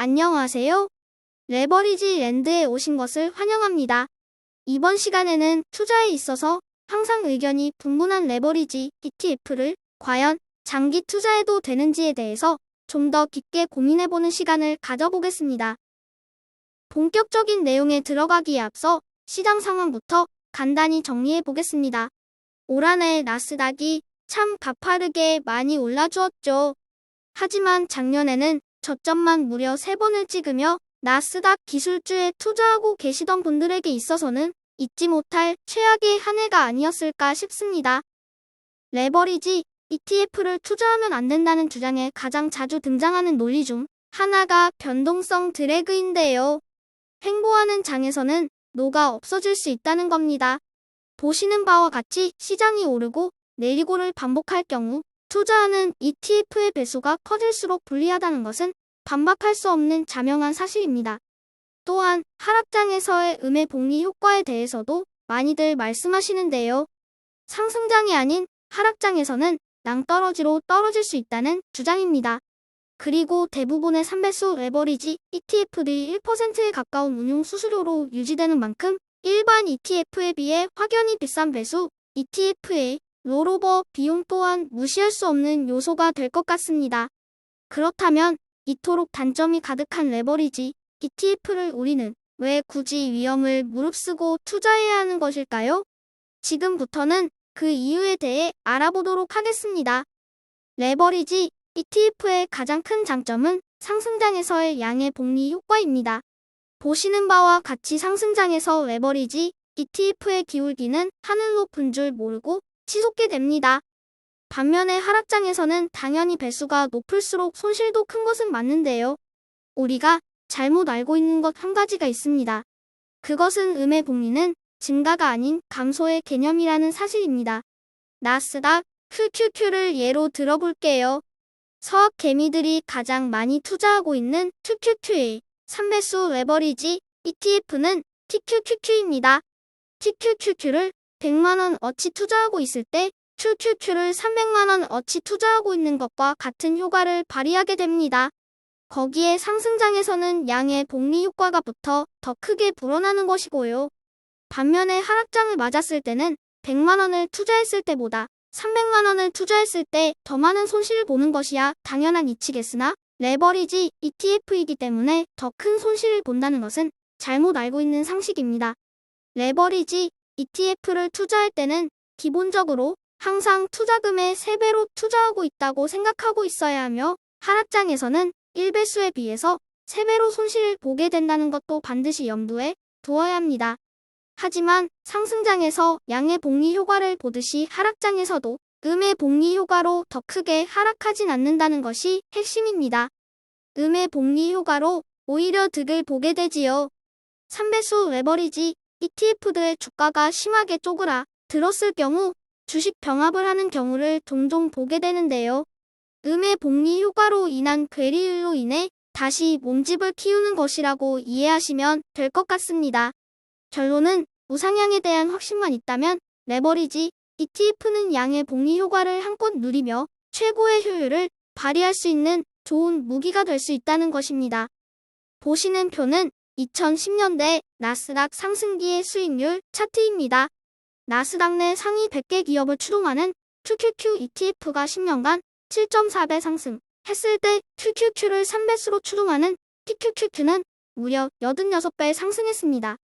안녕하세요. 레버리지 랜드에 오신 것을 환영합니다. 이번 시간에는 투자에 있어서 항상 의견이 분분한 레버리지 ETF를 과연 장기 투자해도 되는지에 대해서 좀 더 깊게 고민해보는 시간을 가져보겠습니다. 본격적인 내용에 들어가기에 앞서 시장 상황부터 간단히 정리해보겠습니다. 올 한 해 나스닥이 참 가파르게 많이 올라주었죠. 하지만 작년에는 저점만 무려 3번을 찍으며 나스닥 기술주에 투자하고 계시던 분들에게 있어서는 잊지 못할 최악의 한 해가 아니었을까 싶습니다. 레버리지 ETF를 투자하면 안 된다는 주장에 가장 자주 등장하는 논리 중 하나가 변동성 드래그인데요. 횡보하는 장에서는 노가 없어질 수 있다는 겁니다. 보시는 바와 같이 시장이 오르고 내리고를 반복할 경우 투자하는 ETF의 배수가 커질수록 불리하다는 것은 반박할 수 없는 자명한 사실입니다. 또한 하락장에서의 음해복리 효과에 대해서도 많이들 말씀하시는데요. 상승장이 아닌 하락장에서는 낭떠러지로 떨어질 수 있다는 주장입니다. 그리고 대부분의 3배수 레버리지 ETF들이 1%에 가까운 운용 수수료로 유지되는 만큼 일반 ETF에 비해 확연히 비싼 배수 ETF의 롤오버 비용 또한 무시할 수 없는 요소가 될 것 같습니다. 그렇다면 이토록 단점이 가득한 레버리지 ETF를 우리는 왜 굳이 위험을 무릅쓰고 투자해야 하는 것일까요? 지금부터는 그 이유에 대해 알아보도록 하겠습니다. 레버리지 ETF의 가장 큰 장점은 상승장에서의 양의 복리 효과입니다. 보시는 바와 같이 상승장에서 레버리지 ETF의 기울기는 하늘 높은 줄 모르고 치솟게 됩니다. 반면에 하락장에서는 당연히 배수가 높을수록 손실도 큰 것은 맞는데요. 우리가 잘못 알고 있는 것 한 가지가 있습니다. 그것은 음해복리는 증가가 아닌 감소의 개념이라는 사실입니다. 나스닥, QQQ를 예로 들어볼게요. 서학 개미들이 가장 많이 투자하고 있는 QQQ의 3배수 레버리지 ETF는 TQQQ입니다. TQQQ를 100만원 어치 투자하고 있을 때 QQQ를 300만원 어치 투자하고 있는 것과 같은 효과를 발휘하게 됩니다. 거기에 상승장에서는 양의 복리 효과가 붙어 더 크게 불어나는 것이고요. 반면에 하락장을 맞았을 때는 100만원을 투자했을 때보다 300만원을 투자했을 때 더 많은 손실을 보는 것이야 당연한 이치겠으나 레버리지 ETF이기 때문에 더 큰 손실을 본다는 것은 잘못 알고 있는 상식입니다. 레버리지 ETF를 투자할 때는 기본적으로 항상 투자금의 3배로 투자하고 있다고 생각하고 있어야 하며 하락장에서는 1배수에 비해서 3배로 손실을 보게 된다는 것도 반드시 염두에 두어야 합니다. 하지만 상승장에서 양의 복리 효과를 보듯이 하락장에서도 음의 복리 효과로 더 크게 하락하진 않는다는 것이 핵심입니다. 음의 복리 효과로 오히려 득을 보게 되지요. 3배수 레버리지 ETF들의 주가가 심하게 쪼그라 들었을 경우 주식 병합을 하는 경우를 종종 보게 되는데요. 음의 복리 효과로 인한 괴리율로 인해 다시 몸집을 키우는 것이라고 이해하시면 될 것 같습니다. 결론은 우상향에 대한 확신만 있다면 레버리지 ETF는 양의 복리 효과를 한껏 누리며 최고의 효율을 발휘할 수 있는 좋은 무기가 될 수 있다는 것입니다. 보시는 표는 2010년대 나스닥 상승기의 수익률 차트입니다. 나스닥 내 상위 100개 기업을 추종하는 QQQ ETF가 10년간 7.4배 상승했을 때 QQQ를 3배수로 추종하는 TQQQ는 무려 86배 상승했습니다.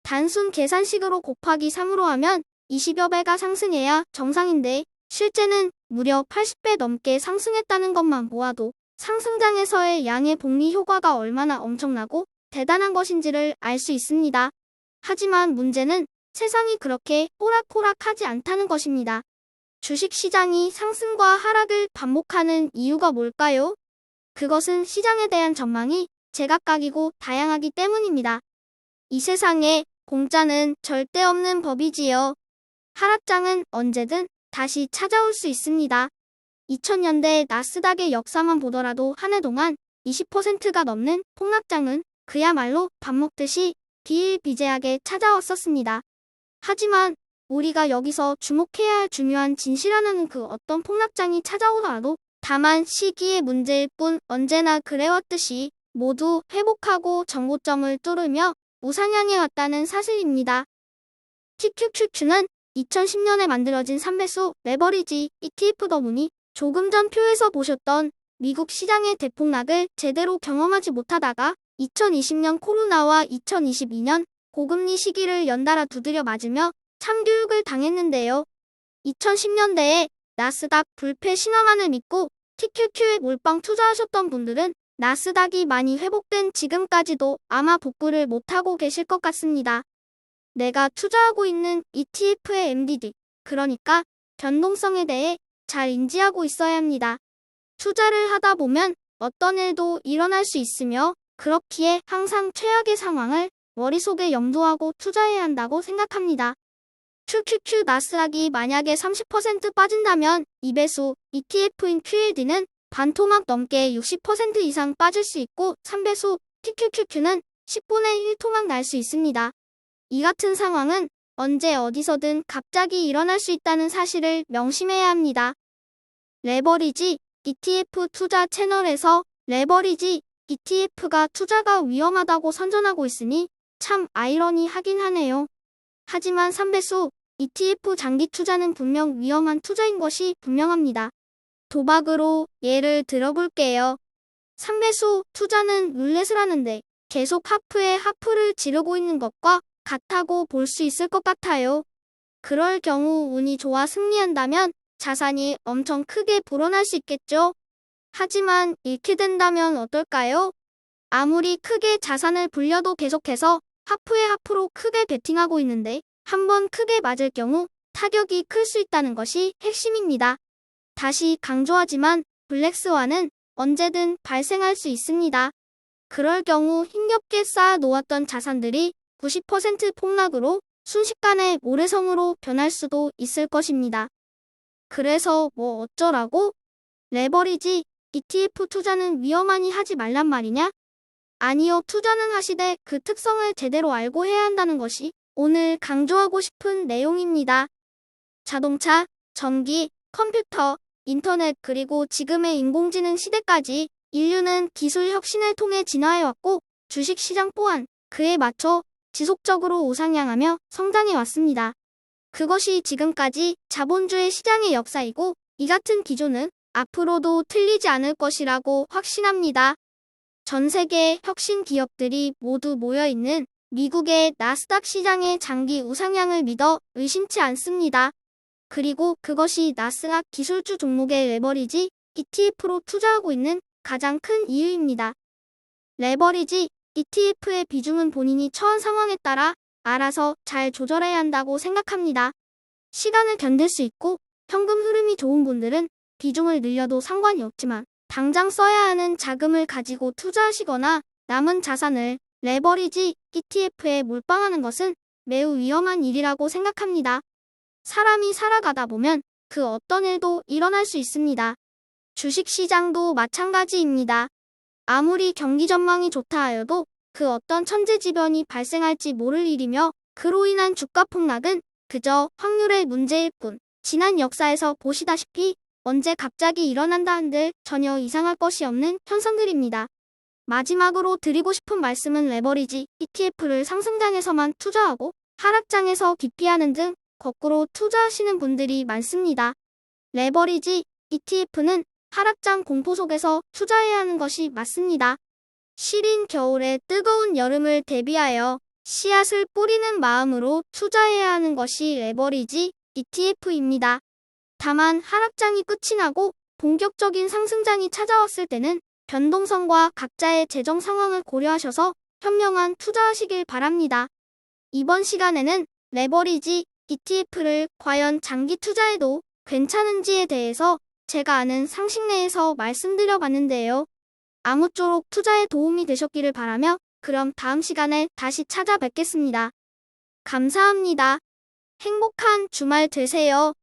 단순 계산식으로 곱하기 3으로 하면 20여 배가 상승해야 정상인데 실제는 무려 80배 넘게 상승했다는 것만 보아도 상승장에서의 양의 복리 효과가 얼마나 엄청나고 대단한 것인지를 알 수 있습니다. 하지만 문제는 세상이 그렇게 호락호락하지 않다는 것입니다. 주식시장이 상승과 하락을 반복하는 이유가 뭘까요? 그것은 시장에 대한 전망이 제각각이고 다양하기 때문입니다. 이 세상에 공짜는 절대 없는 법이지요. 하락장은 언제든 다시 찾아올 수 있습니다. 2000년대 나스닥의 역사만 보더라도 한 해 동안 20%가 넘는 폭락장은 그야말로 밥 먹듯이 비일비재하게 찾아왔었습니다. 하지만 우리가 여기서 주목해야 할 중요한 진실 하나는 그 어떤 폭락장이 찾아오더라도 다만 시기의 문제일 뿐 언제나 그래왔듯이 모두 회복하고 정고점을 뚫으며 우상향해 왔다는 사실입니다. TQQQ는 2010년에 만들어진 3배수 레버리지 ETF다 보니 조금 전 표에서 보셨던 미국 시장의 대폭락을 제대로 경험하지 못하다가 2020년 코로나와 2022년 고금리 시기를 연달아 두드려 맞으며 참교육을 당했는데요. 2010년대에 나스닥 불패 신앙만을 믿고 TQQ에 몰빵 투자하셨던 분들은 나스닥이 많이 회복된 지금까지도 아마 복구를 못하고 계실 것 같습니다. 내가 투자하고 있는 ETF의 MDD, 그러니까 변동성에 대해 잘 인지하고 있어야 합니다. 투자를 하다 보면 어떤 일도 일어날 수 있으며 그렇기에 항상 최악의 상황을 머릿속에 염두하고 투자해야 한다고 생각합니다. QQQ 나스닥이 만약에 30% 빠진다면 2배수 ETF인 QLD는 반토막 넘게 60% 이상 빠질 수 있고 3배수 TQQQ는 10분의 1토막 날 수 있습니다. 이 같은 상황은 언제 어디서든 갑자기 일어날 수 있다는 사실을 명심해야 합니다. 레버리지 ETF 투자 채널에서 레버리지 ETF가 투자가 위험하다고 선전하고 있으니 참 아이러니하긴 하네요. 하지만 3배수 ETF 장기 투자는 분명 위험한 투자인 것이 분명합니다. 도박으로 예를 들어볼게요. 3배수 투자는 룰렛을 하는데 계속 하프에 하프를 지르고 있는 것과 같다고 볼 수 있을 것 같아요. 그럴 경우 운이 좋아 승리한다면 자산이 엄청 크게 불어날 수 있겠죠. 하지만 잃게 된다면 어떨까요? 아무리 크게 자산을 불려도 계속해서 하프에 하프로 크게 베팅하고 있는데 한번 크게 맞을 경우 타격이 클 수 있다는 것이 핵심입니다. 다시 강조하지만 블랙스완은 언제든 발생할 수 있습니다. 그럴 경우 힘겹게 쌓아 놓았던 자산들이 90% 폭락으로 순식간에 모래성으로 변할 수도 있을 것입니다. 그래서 뭐 어쩌라고? 레버리지 ETF 투자는 위험하니 하지 말란 말이냐? 아니요, 투자는 하시되 그 특성을 제대로 알고 해야 한다는 것이 오늘 강조하고 싶은 내용입니다. 자동차, 전기, 컴퓨터, 인터넷 그리고 지금의 인공지능 시대까지 인류는 기술 혁신을 통해 진화해왔고 주식시장 또한 그에 맞춰 지속적으로 우상향하며 성장해왔습니다. 그것이 지금까지 자본주의 시장의 역사이고 이 같은 기조는 앞으로도 틀리지 않을 것이라고 확신합니다. 전 세계의 혁신 기업들이 모두 모여있는 미국의 나스닥 시장의 장기 우상향을 믿어 의심치 않습니다. 그리고 그것이 나스닥 기술주 종목의 레버리지 ETF로 투자하고 있는 가장 큰 이유입니다. 레버리지 ETF의 비중은 본인이 처한 상황에 따라 알아서 잘 조절해야 한다고 생각합니다. 시간을 견딜 수 있고 현금 흐름이 좋은 분들은 비중을 늘려도 상관이 없지만 당장 써야 하는 자금을 가지고 투자하시거나 남은 자산을 레버리지 ETF에 몰빵하는 것은 매우 위험한 일이라고 생각합니다. 사람이 살아가다 보면 그 어떤 일도 일어날 수 있습니다. 주식시장도 마찬가지입니다. 아무리 경기 전망이 좋다 하여도 그 어떤 천재지변이 발생할지 모를 일이며 그로 인한 주가 폭락은 그저 확률의 문제일 뿐 지난 역사에서 보시다시피 언제 갑자기 일어난다 한들 전혀 이상할 것이 없는 현상들입니다. 마지막으로 드리고 싶은 말씀은 레버리지 ETF를 상승장에서만 투자하고 하락장에서 기피하는 등 거꾸로 투자하시는 분들이 많습니다. 레버리지 ETF는 하락장 공포 속에서 투자해야 하는 것이 맞습니다. 시린 겨울에 뜨거운 여름을 대비하여 씨앗을 뿌리는 마음으로 투자해야 하는 것이 레버리지 ETF입니다. 다만 하락장이 끝이 나고 본격적인 상승장이 찾아왔을 때는 변동성과 각자의 재정 상황을 고려하셔서 현명한 투자하시길 바랍니다. 이번 시간에는 레버리지 ETF를 과연 장기 투자해도 괜찮은지에 대해서 제가 아는 상식 내에서 말씀드려 봤는데요. 아무쪼록 투자에 도움이 되셨기를 바라며 그럼 다음 시간에 다시 찾아뵙겠습니다. 감사합니다. 행복한 주말 되세요.